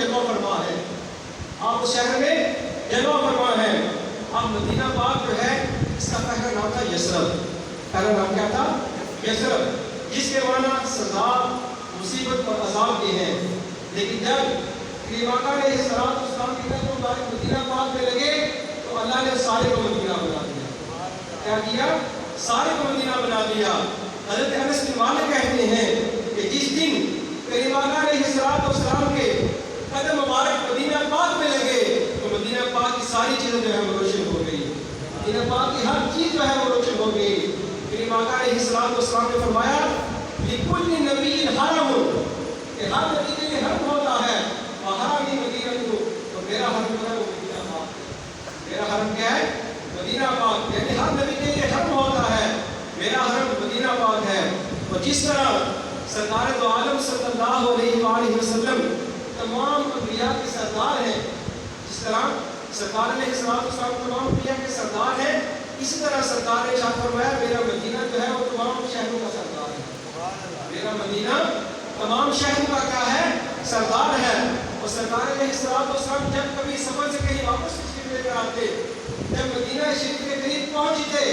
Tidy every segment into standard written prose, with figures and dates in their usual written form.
جلوہ فرما ہے، آپ اس شہر میں جلوہ فرما ہے۔ اب مدینہ پاک جو ہے اس کا پہلا نام تھا یثرب، پہلا نام کیا تھا؟ یثرب، جس کے معنی سزا، مصیبت اور عذاب کے ہیں۔ لیکن جب کریم آقا علیہ السلام کی طرف مبارک مدینہ پاک میں لگے تو اللہ نے سارے کو مدینہ بنا دیا۔ کیا کیا؟ سارے کو مدینہ بنا دیا۔ حضرت انس بن مالک کہتے ہیں کہ جس دن کریم آقا علیہ السلام کے قدم مبارک مدینہ پاک میں لگے تو مدینہ پاک کی ساری چیزیں جو ہے وہ روشن ہو گئی، مدینہ پاک کی ہر چیز جو ہے وہ روشن ہو گئی۔ کریم آقا علیہ السلام نے فرمایا لِكُلِّ نَبِيٍّ حَرَمٌ، کہ ہر نبی کے لیے حرم ہوتا ہے، وَحَرَمِ مَدِينَةُ، تو میرا حرم جو ہے وہ مدینہ پاک ہے۔ میرا حرم کیا ہے؟ مدینہ پاک، یعنی ہر نبی کے لیے حرم ہوتا ہے، میرا حرم مدینہ پاک ہے۔ اور جس طرح سرکار دو عالم صلی اللہ علیہ وآلہ وسلم تمام انبیاء کے سردار ہیں، جس طرح سرکار علیہ السلام تمام انبیاء کے سردار ہیں، اسی طرح سرکار نے ارشاد فرمایا میرا مدینہ جو ہے وہ تمام شہروں کا سردار ہے۔ میرا مدینہ تمام شہروں کا کیا ہے؟ سردار ہے۔ اور سرکار علیہ السلام جب کبھی سفر سے کہیں واپس تشریف لے کر آتے، جب مدینہ شریف کے قریب پہنچتے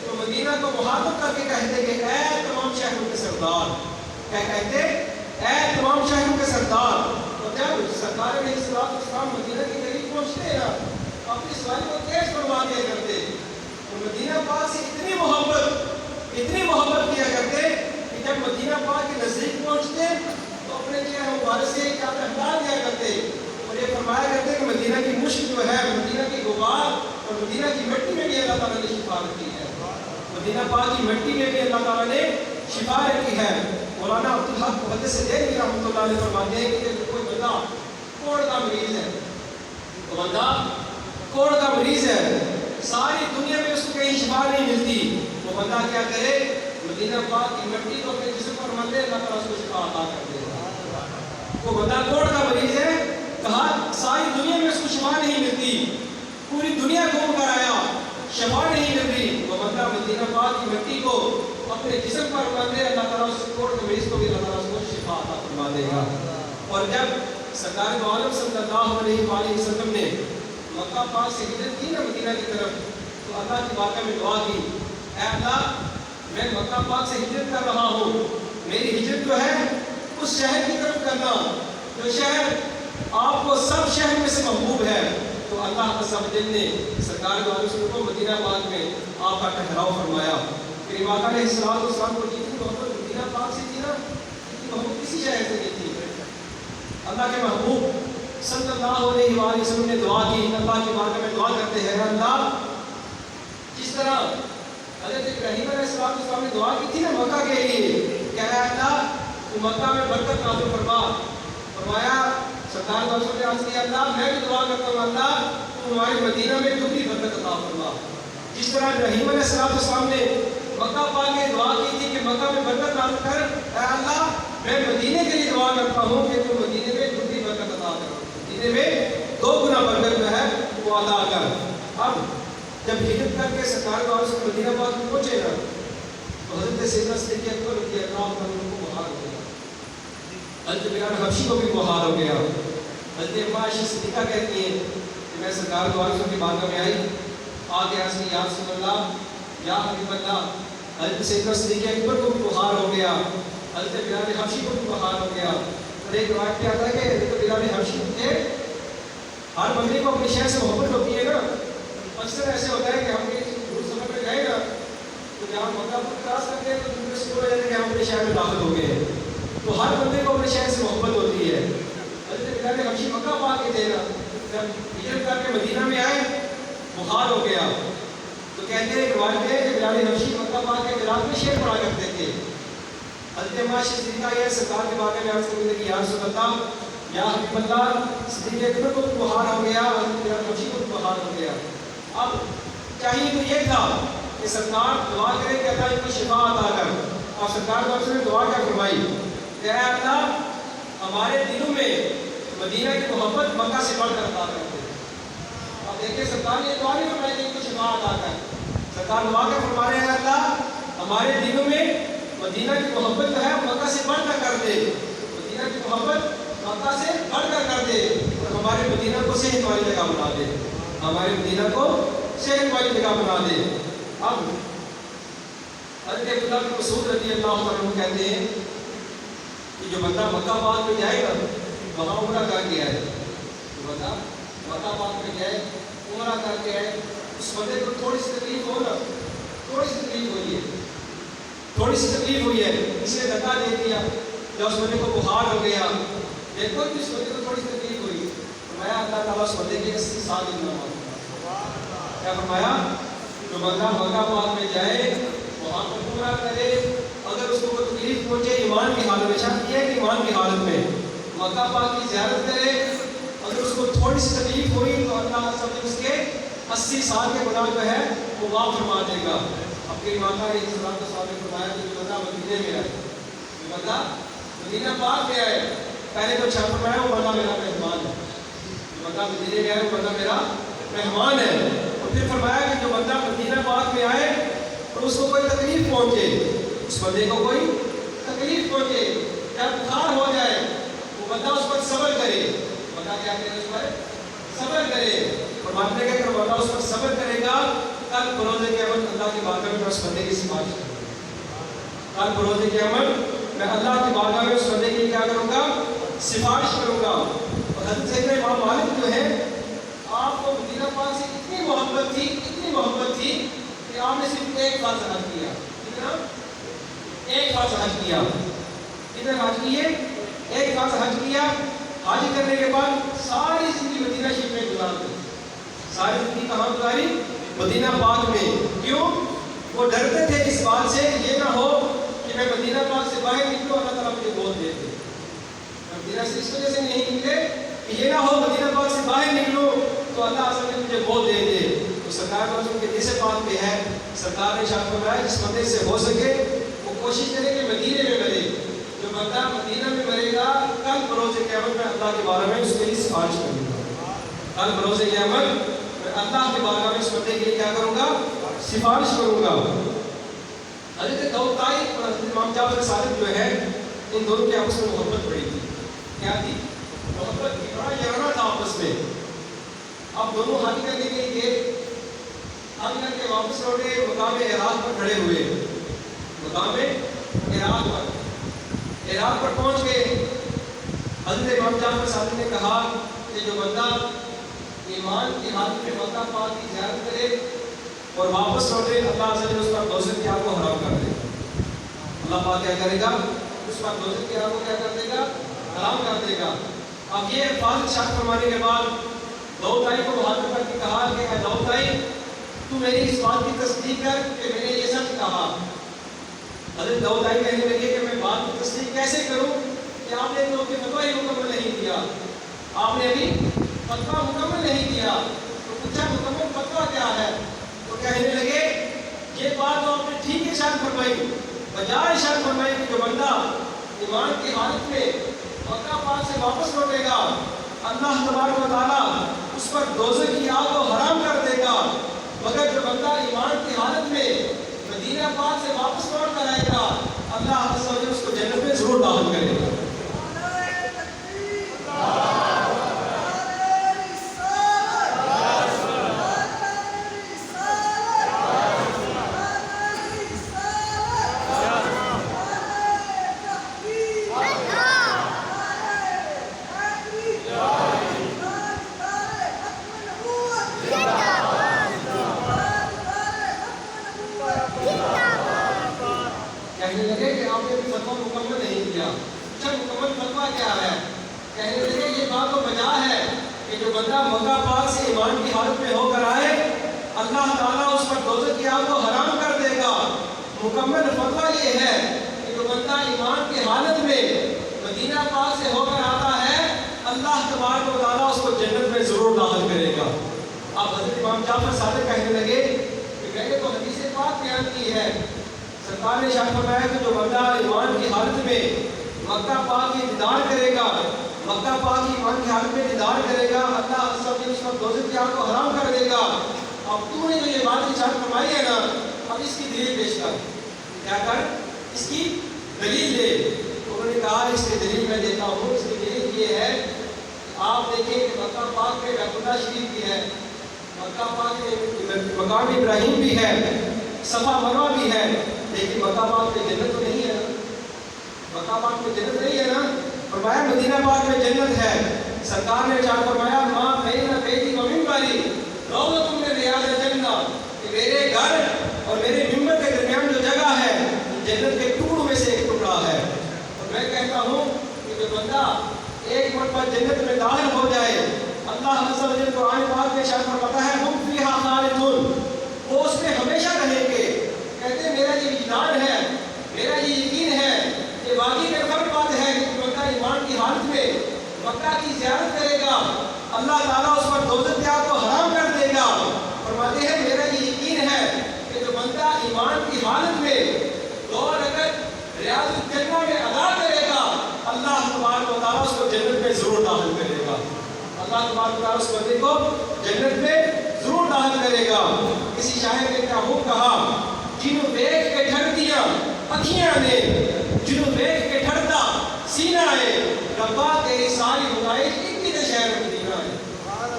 تو مدینہ کو مخاطب کر کے کہتے کہ اے تمام شہروں کے سردار، کیا کہتے؟ اے تمام شہروں کے سردار۔ اور جب سرکار علیہ السلام مدینہ کے قریب پہنچتے نا اپنی سواری کو تیز فرما دیا کرتے، اور مدینہ پاک سے اتنی محبت کیا کرتے کہ جب مدینہ پاک کے نزدیک پہنچتے تو اپنے چہرے مبارک سے چادر ہٹا دیا کرتے اور یہ فرمایا کرتے کہ مدینہ کی مشک جو ہے، مدینہ کی غبار اور مدینہ کی مٹی میں بھی اللہ تعالیٰ نے شفا رکھی ہے، مدینہ پاک کی مٹی میں بھی اللہ تعالیٰ نے شفا رکھی ہے۔ مولانا عبدالحق محدث دہلوی رحمۃ اللہ علیہ فرماتے ہیں کہ کوئی بندہ کوڑ کا مریض ہے، تو بندہ کوڑ کا مریض ہے، ساری دنیا میں اس کو کہیں شفا نہیں ملتی، وہ بندہ کیا کرے؟ مدینہ پاک کی مٹی کو اپنے جسم پر مل دے، اللہ تعالیٰ اس کو شفا عطا کر دے گا۔ وہ بندہ کوڑ کا مریض ہے، کہا ساری دنیا میں اس کو شفا نہیں ملتی، پوری دنیا گھوم کر آیا، شفا نہیں ملتی، وہ بندہ مدینہ پاک کی مٹی کو اپنے جسم پر مل دے، اللہ تعالیٰ اس کوڑ کے مریض کو بھی اللہ تعالیٰ اس کو شفا عطا فرما دے گا۔ اور جب سرکار دو عالم صلی اللہ علیہ وآلہ وسلم نے مکہ پاک سے ہجرت کی نا مدینہ کی طرف، تو اللہ کی بارگاہ میں دعا کی، اے اللہ میں مکہ پاک سے ہجرت کر رہا ہوں، میری ہجرت جو ہے اس شہر کی طرف کرنا جو شہر آپ کو سب شہر میں سے محبوب ہے۔ تو اللہ عز و جل نے سرکار دو عالم کو مدینہ پاک میں آپ کا ٹھہراؤ فرمایا۔ کریم آقا علیہ السلام کو جتنی محبت مدینہ پاک سے تھی نا، اتنی محبت کسی شہر سے نہیں تھی۔ اللہ کے محبوب صلی اللہ علیہ وآلہ وسلم نے دعا کی، اللہ کی بارگاہ میں دعا کرتے ہیں اللہ جس طرح حضرت ابراہیم علیہ السلام نے دعا کی تھی نا مکہ کے لیے کہ اے اللہ تو مکہ میں برکت نازل فرما، فرمایا سرکار دو عالم نے عرض کیا اللہ میں بھی دعا کرتا ہوں اللہ تو ہمارے مدینہ میں دوسری برکت عطا فرما۔ جس طرح ابراہیم علیہ السلام نے مکہ پاک میں دعا کی تھی کہ مکہ میں برکت نازل کر، اے اللہ میں مدینے کے لیے دعا کرتا ہوں کہ تو مدینے میں دوسری برکت عطا کر، مدینے میں 2 گنا برکت جو ہے وہ عطا کر۔ اب جب ہجرت کر کے سرکار دو عالم مدینہ پاک میں پہنچے گا تو حضرت سیدنا صدیق اکبر رضی اللہ عنہ کو بخار ہو گیا، حضرت بلال حبشی کو بھی بخار ہو گیا۔ حضرت اماں عائشہ صدیقہ کہتی ہیں کہ میں سرکار دو عالم کی بارگاہ میں آئی، آگے عرض کی یا رسول اللہ یا حبیب اللہ، حضرت سیدنا صدیق اکبر کو بھی بخار ہو گیا، حضرت بلال حبشی کو بھی بخار ہو گیا۔ اور ایک روایت میں آتا ہے کہ حضرت بلال حبشی تھے، ہر بندے کو اپنے شہر سے محبت ہوتی ہے نا، اکثر ایسے ہوتا ہے کہ ہم کہیں دور سفر میں گئے نا تو جہاں مکہ کراس کرتے ہیں تو دن میں شروع ہو جاتا ہے کہ ہم اپنے شہر میں داخل ہو گئے ہیں، تو ہر بندے کو اپنے شہر سے محبت ہوتی ہے۔ حضرت بلال حبشی مکہ پاک کے تھے نا، جب ہجرت کر کے مدینہ میں آئے بخار ہو گیا، تو کہتے ہیں روایت ہے کہ بلال حبشی مکہ پاک کے ملاد میں شعر پڑھا کرتے تھے۔ حضرت اماں عائشہ صدیقہ یہ سرکار کے بارے میں عرض کرتے کہ یا رسول اللہ یا حبیب اللہ صدیق اکبر کو بخار ہو گیا، حضرت بلال حبشی کو بخار ہو گیا۔ اب چاہیے تو یہ تھا کہ سرکار دعا کرے کہ اللہ ان کو شفا عطا کر، اور سرکار نے دعا کیا فرمائی کہ اے اللہ ہمارے دلوں میں مدینہ کی محبت مکہ سے بڑھ کر عطا کر دے۔ اب دیکھیں سرکار نے دعا نہیں فرمائی کہ ان کو شفا عطا کر، سرکار دعا کیا فرما رہے ہیں اللہ ہمارے دلوں میں مدینہ کی محبت جو ہے مکہ سے بڑھ کر دے، مدینہ کی محبت مکہ سے بڑھ کر دے۔ ہمارے مدینہ کو صحت والی جگہ بنا دے، ہمارے مدینہ کو صحت والی جگہ بنا دے۔ اب حضرت عبداللہ بن مسعود رضی اللہ عنہ کہتے ہیں کہ جو بندہ مکہ آباد میں جائے گا وہاں عمرہ کر کے آئے، جو بندہ مکہ آباد میں جائے عمرہ کر کے آئے، اس بندے کو تھوڑی سی تکلیف ہو نا، تھوڑی سی تکلیف ہوئی ہے، تھوڑی سی تکلیف ہوئی ہے، اس نے دھکا دے دیا یا اس بندے کو بخار ہو گیا، دیکھو کہ اس بندے کو تھوڑی سی تکلیف ہوئی، فرمایا اللہ تعالیٰ اس بندے کے 80 سال انعام کیا فرمایا؟ جو بندہ مکہ آباد میں جائے وہاں پر عمرہ کرے، اگر اس کو کوئی تکلیف پہنچے ایمان کی حالت میں، شرط یہ ہے کہ ایمان کی حالت میں مکہ پاک کی زیارت کرے، اگر اس کو تھوڑی سی تکلیف ہوئی تو اللہ سب اس کے 80 سال کے گناہ جو ہے وہ معاف فرما دے گا۔ اپنے ایماندار علیہ السلام کے سامنے فرمایا کہ جو بندہ مدینے میں آئے، جو بندہ مدینہ پاک میں آئے، پہلے تو چھا فرمایا وہ بندہ میرا مہمان ہے، جو بندہ مدینے میں آئے وہ بندہ میرا مہمان ہے، اور پھر فرمایا کہ جو بندہ مدینہ پاک میں آئے اور اس کو کوئی تکلیف پہنچے، اس بندے کو کوئی تکلیف پہنچے یا بخار ہو جائے، وہ بندہ اس پر صبر کرے، بندہ کیا کرے؟ اس پر صبر کرے، اور ماننے کا کہ بندہ اس پر صبر کرے گا، کل بروز قیامت اللہ کی بارگاہ میں اس بندے کی سفارش کروں گا، کل بروز قیامت میں اللہ کی بارگاہ میں اس بندے کی کیا کروں گا؟ سفارش کروں گا۔ اور حضرت سیدنا امام مالک جو ہے آپ کو مدینہ پاک سے اتنی محبت تھی، اتنی محبت تھی کہ آپ نے صرف ایک فرض حج کیا، کتنا؟ ایک فرض حج کیا، کتنا حج کیے؟ ایک فرض حج کیا، حج کرنے کے بعد ساری زندگی مدینہ شریف میں گزار دی، ساری زندگی کہاں گزاری؟ مدینہ پاک میں۔ کیوں؟ وہ ڈرتے تھے اس بات سے یہ نہ ہو کہ میں مدینہ پاک سے باہر نکلوں اللہ تعالیٰ مجھے بہت دے دے، مدینہ سے اس وجہ سے نہیں نکلے کہ یہ نہ ہو مدینہ پاک سے باہر نکلوں تو اللہ عز و جل مجھے بہت دے دے۔ تو سرکار کا کے جیسے بات پہ ہے، سرکار نے ارشاد فرمایا جس بندے سے ہو سکے وہ کوشش کرے کہ مدینے میں مرے، جو بندہ مدینہ میں مرے گا کل بروز قیامت میں اللہ کے بارے میں اس کے لیے سفارش کروں گا، کل بروز قیامت میں اللہ کے بارگاہ میں اس بندے کے لیے کیا کروں گا؟ سفارش کروں گا۔ حضرت داؤد طائی اور حضرت امام جعفر صادق جو ہے ان دونوں کی آپس میں محبت بڑی تھی، کیا تھی؟ محبت کی، بڑا یارانہ تھا آپس میں۔ اب دونوں حاجی کرنے کے لیے حاجی کر کے واپس لوٹے، مقام عراق پر کھڑے ہوئے، مقام عراق پر پہنچ گئے۔ حضرت امام جعفر صادق نے کہا کہ جو بندہ ایمان کی حالت میں مکہ پاک کی زیارت کرے اور واپس لوٹے اللہ عز و جل اس پر دوزخ کی آگ کو حرام کر دے گا، اللہ پاک کیا کرے گا؟ اس پر دوزخ کی آگ کو کیا کر دے گا؟ حرام کر دے گا۔ اب یہ الفاظ ارشاد فرمانے کے بعد داؤد طائی کو مخاطب کر کے کہا کہ اے داؤد طائی تو میری اس بات کی تصدیق کر کہ میں نے یہ سچ کہا۔ حضرت داؤد طائی کہنے لگے کہ میں بات کی تصدیق کیسے کروں کہ آپ نے تو فتویٰ ہی مکمل نہیں کیا، آپ نے ابھی فتویٰ مکمل نہیں کیا۔ تو پوچھا مکمل فتویٰ کیا ہے؟ تو کہنے لگے یہ بات تو آپ نے ٹھیک ارشاد فرمائی، بجائے ارشاد فرمائی کہ جو بندہ ایمان کی حالت میں مکہ پاک سے واپس لوٹے گا اللہ تبارک و تعالیٰ اس پر دوزخ کی آگ کو حرام کر دے گا، مگر جو بندہ ایمان کی حالت میں مدینہ پاک سے واپس لوٹ کر آئے گا اللہ عز و جل اس کو جنت میں ضرور داخل کرے گا۔ کہنے لگے کہ آپ نے بھی فتویٰ مکمل نہیں کیا۔ اچھا مکمل فتویٰ کیا ہے؟ کہنے لگے یہ بات تو بجا ہے کہ جو بندہ مکہ پاک سے ایمان کی حالت میں ہو کر آئے اللہ تعالیٰ اس پر دوزخ کی آگ کو حرام کر دے گا۔ مکمل فتویٰ یہ ہے کہ جو بندہ ایمان کی حالت میں مدینہ پاک سے ہو کر آتا ہے اللہ تبارک و تعالیٰ اس کو جنت میں ضرور داخل کرے گا۔ اب حضرت امام جعفر صادق کہنے لگے کہ میں نے تو حدیث پاک بیان کی ہے، سرکار نے ارشاد فرمایا کہ جو بندہ ایمان کی حالت میں مکہ پاک کی دیدار کرے گا، مکہ پاک کی ایمان کی حالت میں دیدار کرے گا اللہ عز و جل اس پر دوزخ کی آگ کو حرام کر دے گا۔ اب تو نے جو یہ بات ارشاد فرمائی ہے نا، اب اس کی دلیل پیش کر، کیا کر؟ اس کی دلیل دے۔ انہوں نے کہا اس کی دلیل میں دیتا ہوں، اس کی دلیل یہ ہے کہ آپ دیکھیں کہ مکہ پاک میں بیت اللہ شریف بھی ہے، مکہ پاک میں مقام ابراہیم بھی ہے، صفا مروہ بھی ہے، لیکن مکہ پاک میں جنت تو نہیں ہے نا، مکہ پاک میں جنت نہیں ہے نا۔ فرمایا مدینہ پاک میں جنت ہے۔ سرکار نے جا فرمایا ماں بین بیتی و منبری روضۃ من ریاض الجنہ، کہ میرے گھر اور میرے ممبر کے درمیان جو جگہ ہے جنت کے ٹکڑوں میں سے ایک ٹکڑا ہے۔ اور میں کہتا ہوں کہ جو بندہ ایک مرتبہ جنت میں داخل ہو جائے، اللہ عز و جل قرآن پاک میں ارشاد فرماتا ہے ہم فیہا خالدون، وہ اس میں ہمیشہ رہیں گے۔ کہتے ہیں میرا یہ وجدان ہے، میرا یہ یقین ہے کہ واقعی میں فرق بات ہے کہ بندہ ایمان کی حالت میں مکہ کی زیارت کرے گا، اللہ تعالیٰ اس پر دوزخ کے آگ کو حرام کر دے گا۔ فرماتے ہیں میرا یہ یقین ہے کہ جو بندہ ایمان کی حالت میں 2 رکعت ریاض الجنہ میں ادا کرے گا، اللہ تبارک و تعالیٰ اس کو جنت میں ضرور داخل کرے گا، اللہ تبارک و تعالیٰ اس بندے کو جنت میں ضرور داخل کرے گا۔ کسی شاعر نے کیا خوب کہا، جنوں دیکھ کے ٹھڑدیاں اکھیاں نے، جنوں دیکھ کے ٹھڑدا سینہ ہے، ربا تیری ساری خدائی ایک تے شہر مدینہ ہے،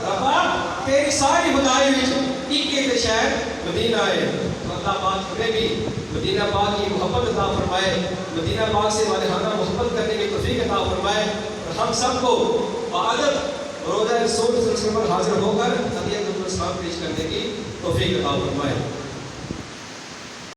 ربا تیری ساری خدائی وچ ایک تے شہر مدینہ ہے۔ اللہ پاک ہمیں بھی مدینہ پاک کی محبت عطا فرمائے، مدینہ پاک سے والہانہ محبت کرنے کی توفیق عطا فرمائے، اور ہم سب کو بادت روزہ رسول صلی اللہ علیہ وسلم پر حاضر ہو کر ہدیۃ الاسلام پیش کرنے کی توفیق عطا فرمائے۔